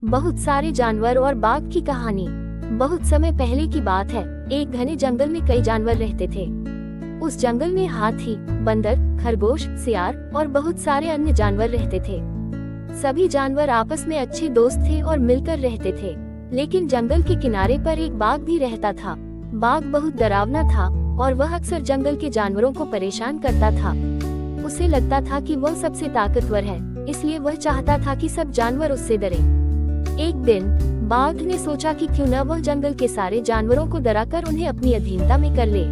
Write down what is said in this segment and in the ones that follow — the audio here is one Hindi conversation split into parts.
बहुत सारे जानवर और बाघ की कहानी। बहुत समय पहले की बात है। एक घने जंगल में कई जानवर रहते थे। उस जंगल में हाथी, बंदर, खरगोश, सियार और बहुत सारे अन्य जानवर रहते थे। सभी जानवर आपस में अच्छे दोस्त थे और मिलकर रहते थे। लेकिन जंगल के किनारे पर एक बाघ भी रहता था। बाघ बहुत डरावना था और वह अक्सर जंगल के जानवरों को परेशान करता था। उसे लगता था कि वह सबसे ताकतवर है, इसलिए वह चाहता था कि सब जानवर उससे डरें। एक दिन बाघ ने सोचा कि क्यों न वह जंगल के सारे जानवरों को डराकर उन्हें अपनी अधीनता में कर ले।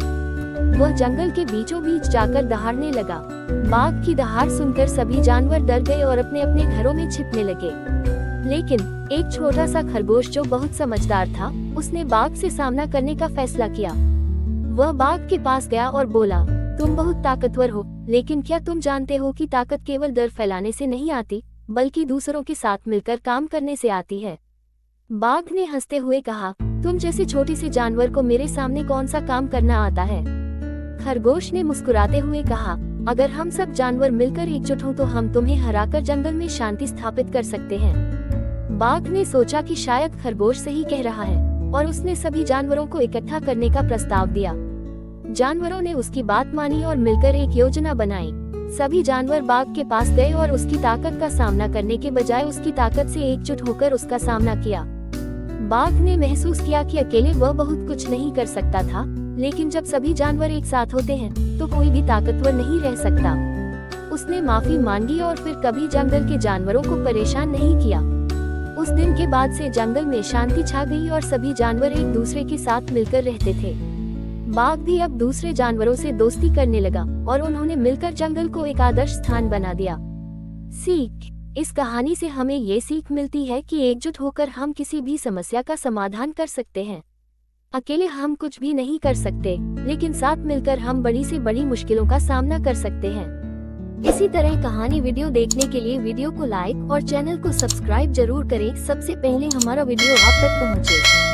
वह जंगल के बीचों बीच जाकर दहाड़ने लगा। बाघ की दहाड़ सुनकर सभी जानवर डर गए और अपने अपने घरों में छिपने लगे। लेकिन एक छोटा सा खरगोश जो बहुत समझदार था, उसने बाघ से सामना करने का फैसला किया। वह बाघ के पास गया और बोला, तुम बहुत ताकतवर हो, लेकिन क्या तुम जानते हो कि ताकत केवल डर फैलाने से नहीं आती, बल्कि दूसरों के साथ मिलकर काम करने से आती है। बाघ ने हंसते हुए कहा, तुम जैसे छोटे से जानवर को मेरे सामने कौन सा काम करना आता है। खरगोश ने मुस्कुराते हुए कहा, अगर हम सब जानवर मिलकर एकजुट हों तो हम तुम्हें हराकर जंगल में शांति स्थापित कर सकते हैं। बाघ ने सोचा कि शायद खरगोश सही कह रहा है और उसने सभी जानवरों को इकट्ठा करने का प्रस्ताव दिया। जानवरों ने उसकी बात मानी और मिलकर एक योजना बनाई। सभी जानवर बाघ के पास गए और उसकी ताकत का सामना करने के बजाय उसकी ताकत से एकजुट होकर उसका सामना किया। बाघ ने महसूस किया कि अकेले वह बहुत कुछ नहीं कर सकता था, लेकिन जब सभी जानवर एक साथ होते हैं तो कोई भी ताकतवर नहीं रह सकता। उसने माफी मांगी और फिर कभी जंगल के जानवरों को परेशान नहीं किया। उस दिन के बाद से जंगल में शांति छा गई और सभी जानवर एक दूसरे के साथ मिलकर रहते थे। बाघ भी अब दूसरे जानवरों से दोस्ती करने लगा और उन्होंने मिलकर जंगल को एक आदर्श स्थान बना दिया। सीख: इस कहानी से हमें ये सीख मिलती है कि एकजुट होकर हम किसी भी समस्या का समाधान कर सकते हैं। अकेले हम कुछ भी नहीं कर सकते, लेकिन साथ मिलकर हम बड़ी से बड़ी मुश्किलों का सामना कर सकते हैं। इसी तरह कहानी वीडियो देखने के लिए वीडियो को लाइक और चैनल को सब्सक्राइब जरूर करें, सबसे पहले हमारा वीडियो आप तक पहुंचे।